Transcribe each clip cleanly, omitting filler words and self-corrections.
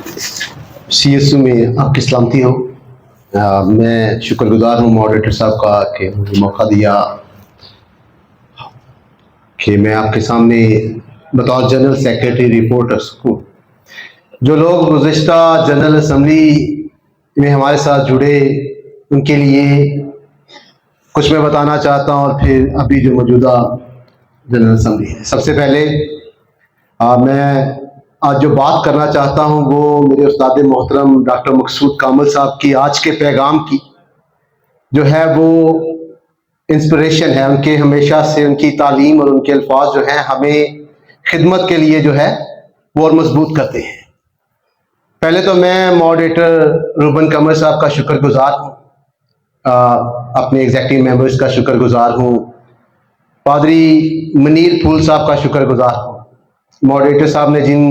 CSU में आपकी सलामती हो। मैं शुक्रगुजार हूँ मॉडरेटर साहब का कि मुझे मौका दिया कि मैं आपके सामने बतौर जनरल सेक्रेटरी रिपोर्ट रखूँ। जो लोग गुज़िश्ता जनरल असम्बली में हमारे साथ जुड़े उनके लिए कुछ मैं बताना चाहता हूँ और फिर अभी जो मौजूदा जनरल असम्बली है। सबसे पहले मैं आज जो बात करना चाहता हूँ वो मेरे उस्ताद मोहतरम डॉक्टर मकसूद कामल साहब की आज के पैगाम की जो है वो इंस्पिरेशन है। उनके हमेशा से उनकी तालीम और उनके अल्फाज जो हैं हमें खिदमत के लिए जो है वो और मजबूत करते हैं। पहले तो मैं मॉडरेटर रूबन कमर साहब का शुक्रगुजार हूँ, अपने एग्जेक्टिव मेंबर्स का शुक्रगुजार हूँ, पादरी मनीर फूल साहब का शुक्रगुजार हूँ। मॉडरेटर साहब ने जिन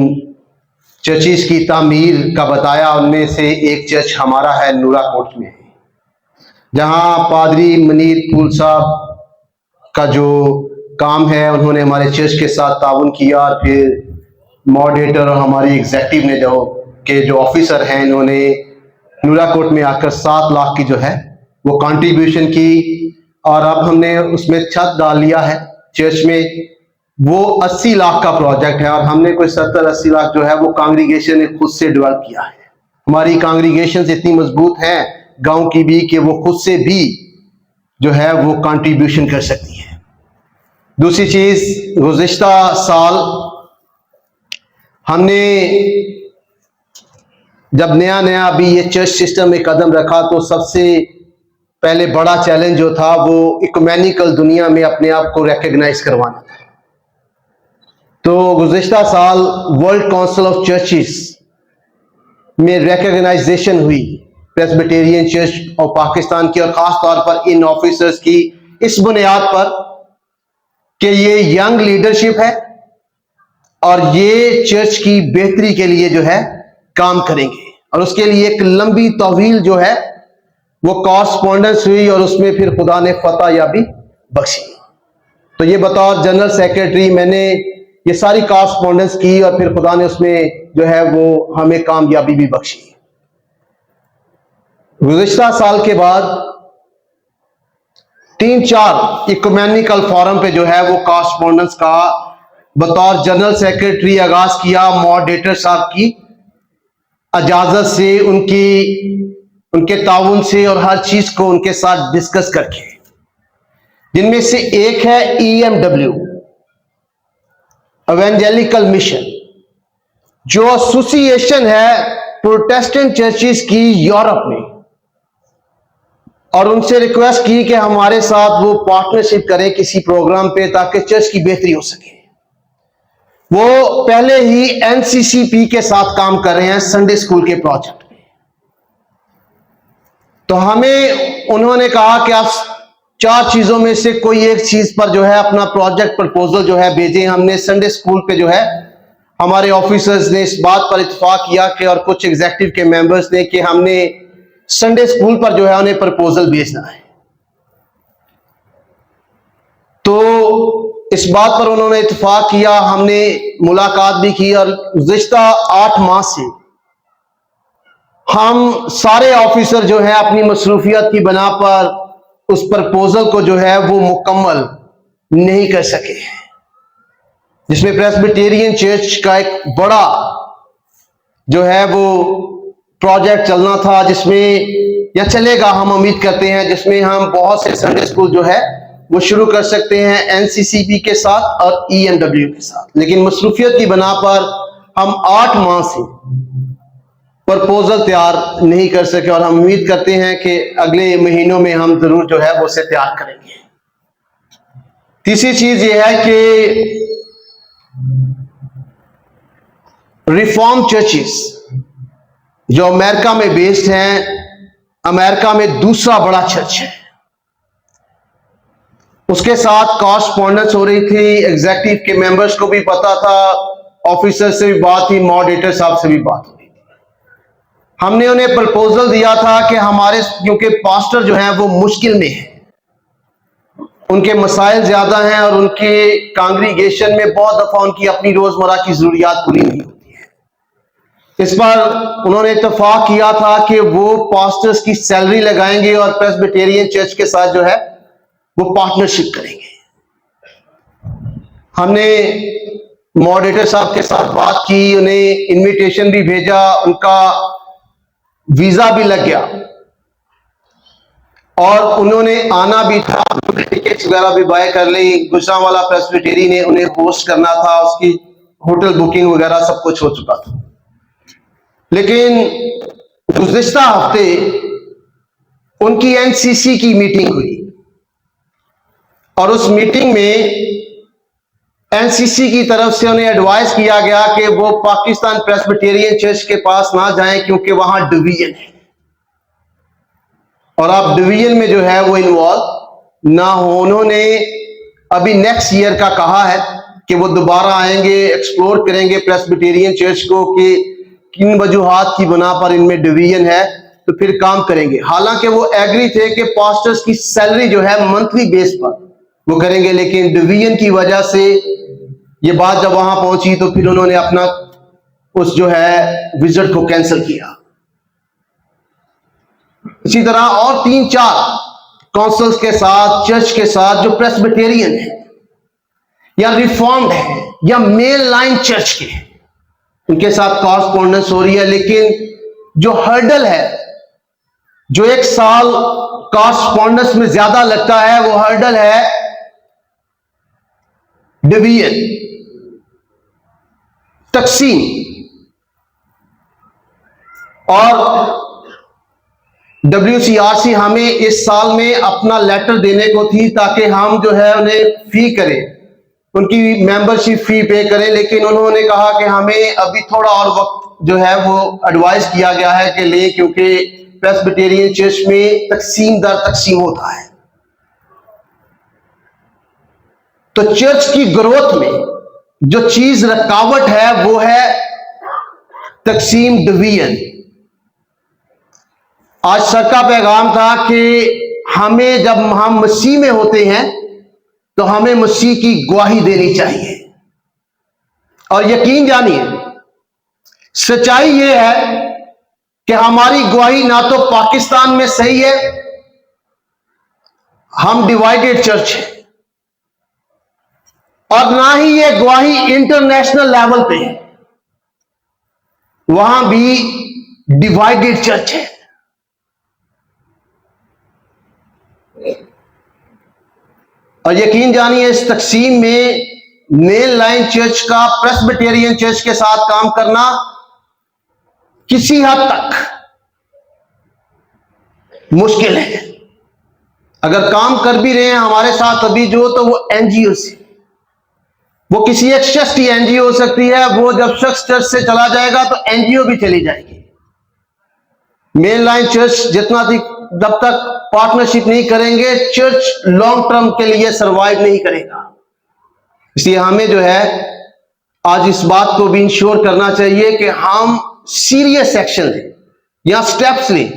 चर्चिज़ की तामीर का बताया उनमें से एक चर्च हमारा है नूरा कोट में, जहाँ पादरी मनीर फूल साहब का जो काम है उन्होंने हमारे चर्च के साथ ताउन किया और फिर मॉडरेटर और हमारी एग्जेक्टिव ने जो ऑफिसर हैं इन्होंने नूरा कोट में आकर 7 लाख की जो है वो कंट्रीब्यूशन की और अब हमने उसमें छत डाल लिया है चर्च में। वो 80 लाख का प्रोजेक्ट है और हमने कोई 70-80 लाख जो है वो कांग्रीगेशन ने खुद से डेवलप किया है। हमारी कांग्रीगेशन इतनी मजबूत है गांव की भी कि वो खुद से भी जो है वो कंट्रीब्यूशन कर सकती है। दूसरी चीज, गुज़िश्ता साल हमने जब नया अभी ये चर्च सिस्टम में कदम रखा तो सबसे पहले बड़ा चैलेंज जो था वो इकुमेनिकल दुनिया में अपने आप को रिकॉग्नाइज करवाना था। तो गुज़िश्ता साल वर्ल्ड काउंसिल ऑफ चर्चिस में रिकॉग्नाइजेशन हुई प्रेस्बिटेरियन चर्च ऑफ पाकिस्तान की और खास तौर पर इन ऑफिसर्स की इस बुनियाद पर कि ये यंग लीडरशिप है और ये चर्च की बेहतरी के लिए जो है काम करेंगे और उसके लिए एक लंबी तवील जो है वो कॉरस्पॉन्डेंस हुई और उसमें फिर खुदा ने फतह याबी बख्शी। तो ये बतौर जनरल सेक्रेटरी मैंने ये सारी कॉरस्पॉन्डेंस की और फिर खुदा ने उसमें जो है वो हमें कामयाबी भी बख्शी। गुज़िश्ता साल के बाद 3-4 इकुमेनिकल फोरम पे जो है वो कॉरस्पॉन्डेंस का बतौर जनरल सेक्रेटरी आगाज किया मॉडरेटर साहब की इजाजत से, उनके ताउन से और हर चीज को उनके साथ डिस्कस करके, जिनमें से एक है EMW एवेंजेलिकल मिशन, जो एसोसिएशन है प्रोटेस्टेंट चर्चिस की यूरोप में, और उनसे रिक्वेस्ट की कि हमारे साथ वो पार्टनरशिप करें किसी प्रोग्राम पे ताकि चर्च की बेहतरी हो सके। वो पहले ही NCCP के साथ काम कर रहे हैं संडे स्कूल के प्रोजेक्ट में। तो हमें उन्होंने कहा कि आप 4 चीजों में से कोई एक चीज पर जो है अपना प्रोजेक्ट प्रपोजल जो है भेजें। हमने संडे स्कूल पे जो है हमारे ऑफिसर्स ने इस बात पर इत्तेफाक किया कि और कुछ एग्जेक्टिव के मेंबर्स ने कि हमने संडे स्कूल पर जो है उन्हें प्रपोजल भेजना है। तो इस बात पर उन्होंने इत्तेफाक किया, हमने मुलाकात भी की और गुज़िश्ता 8 माह से हम सारे ऑफिसर जो है अपनी मसरूफियत की बना पर उस प्रपोजल को जो है वो मुकम्मल नहीं कर सके, जिसमें प्रेस्बिटेरियन चर्च का एक बड़ा जो है वो प्रोजेक्ट चलना था, जिसमें या चलेगा हम उम्मीद करते हैं, जिसमें हम बहुत से संडे स्कूल जो है वो शुरू कर सकते हैं NCCP के साथ और EMW के साथ। लेकिन मसरूफियत की बना पर हम 8 माह से प्रपोजल तैयार नहीं कर सके और हम उम्मीद करते हैं कि अगले महीनों में हम जरूर जो है वो उसे तैयार करेंगे। तीसरी चीज ये है कि रिफॉर्म चर्चिस जो अमेरिका में बेस्ड हैं, अमेरिका में दूसरा बड़ा चर्च है, उसके साथ कॉरस्पॉन्डेंस हो रही थी। एग्जेक्टिव के मेंबर्स को भी पता था, ऑफिसर से भी बात थी, मॉडरेटर साहब से भी बात हुई। हमने उन्हें प्रपोजल दिया था कि हमारे, क्योंकि पास्टर जो हैं वो मुश्किल में है, उनके मसाइल ज्यादा हैं और उनके कांग्रीगेशन में बहुत दफा उनकी अपनी रोजमर्रा की जरूरियात पूरी नहीं होती है, इस पर उन्होंने इत्तेफाक किया था कि वो पास्टर्स की सैलरी लगाएंगे और प्रेस्बिटेरियन चर्च के साथ जो है वो पार्टनरशिप करेंगे। हमने मॉडरेटर साहब के साथ बात की, उन्हें इनविटेशन भी भेजा, उनका वीजा भी लग गया और उन्होंने आना भी था, टिकट्स वगैरह भी बाय कर ली। गुजरांवाला प्रेस्बिटेरी ने उन्हें होस्ट करना था, उसकी होटल बुकिंग वगैरह सब कुछ हो चुका था। लेकिन गुज़िश्ता हफ्ते उनकी एनसीसी की मीटिंग हुई और उस मीटिंग में एनसीसी की तरफ से उन्हें एडवाइस किया गया कि वो पाकिस्तान प्रेस्बिटेरियन चर्च के पास ना जाएं क्योंकि वहां डिवीजन है और आप डिवीजन में जो है वो इन्वॉल्व ना हो। उन्होंने अभी नेक्स्ट ईयर का कहा है कि वो दोबारा आएंगे, एक्सप्लोर करेंगे प्रेस्बिटेरियन चर्च को कि किन वजूहात की बना पर इनमें डिवीजन है, तो फिर काम करेंगे। हालांकि वो एग्री थे कि पास्टर्स की सैलरी जो है मंथली बेस पर वो करेंगे, लेकिन डिवीजन की वजह से ये बात जब वहां पहुंची तो फिर उन्होंने अपना उस जो है विजिट को कैंसिल किया। इसी तरह और 3-4 काउंसिल्स के साथ, चर्च के साथ जो प्रेस्बिटेरियन है या रिफॉर्म्ड है या मेल लाइन चर्च के हैं, उनके साथ कॉरस्पॉन्डेंस हो रही है। लेकिन जो हर्डल है, जो 1 साल कॉरस्पॉन्डेंस में ज्यादा लगता है, वो हर्डल है डिवीजन, तकसीम। और WCRC हमें इस साल में अपना लेटर देने को थी ताकि हम जो है उन्हें फी करें, उनकी मेंबरशिप फी पे करें, लेकिन उन्होंने कहा कि हमें अभी थोड़ा और वक्त जो है वो एडवाइस किया गया है कि ले, क्योंकि प्रेस्बिटेरियन चर्च में तकसीम दर तकसीम होता है। तो चर्च की ग्रोथ में जो चीज रुकावट है वो है तकसीम, डिवीजन। आज सर का पैगाम था कि हमें, जब हम मसीह में होते हैं तो हमें मसीह की गवाही देनी चाहिए। और यकीन जानिए, सच्चाई यह है कि हमारी गवाही ना तो पाकिस्तान में सही है, हम डिवाइडेड चर्च है, और ना ही यह गवाही इंटरनेशनल लेवल पे है, वहां भी डिवाइडेड चर्च है। और यकीन जानिए, इस तकसीम में मेल लाइन चर्च का प्रेस्बिटेरियन चर्च के साथ काम करना किसी हद तक मुश्किल है। अगर काम कर भी रहे हैं हमारे साथ अभी जो, तो वो एनजीओ से, वो किसी एक शख्स की एनजीओ हो सकती है, वो जब शख्स चर्च से चला जाएगा तो एनजीओ भी चली जाएगी। मेन लाइन चर्च जितना थी, जब तक पार्टनरशिप नहीं करेंगे, चर्च लॉन्ग टर्म के लिए सरवाइव नहीं करेगा। इसलिए हमें जो है आज इस बात को भी इंश्योर करना चाहिए कि हम सीरियस एक्शन लें या स्टेप्स लें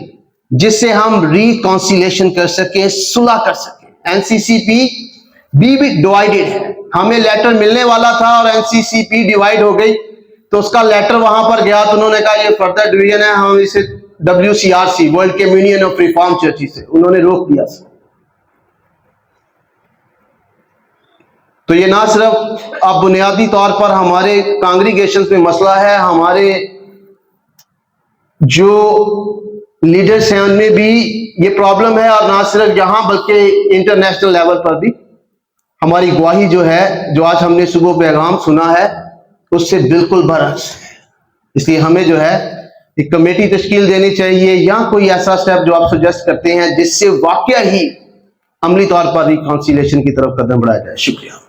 जिससे हम रिकॉन्सिलेशन कर सकें, सुलह कर सकें। एनसीसीपी भी डिवाइडेड है, हमें लेटर मिलने वाला था और एनसीसीपी डिवाइड हो गई, तो उसका लेटर वहां पर गया तो उन्होंने कहा ये फर्दर डिवीजन है, हम इसे WCRC, world communion of reform churches से, उन्होंने रोक दिया। तो ये ना सिर्फ अब बुनियादी तौर पर हमारे कांग्रीगेशंस में मसला है, हमारे जो लीडर्स हैं उनमें भी ये प्रॉब्लम है, और ना सिर्फ यहां बल्कि इंटरनेशनल लेवल पर भी हमारी गवाही जो है, जो आज हमने सुबह पैगाम सुना है, उससे बिल्कुल बरअक्स है। इसलिए हमें जो है एक कमेटी तश्कील देनी चाहिए या कोई ऐसा स्टेप जो आप सजेस्ट करते हैं जिससे वाकई ही अमली तौर पर रिकॉन्सिलेशन की तरफ कदम बढ़ाया जाए। शुक्रिया।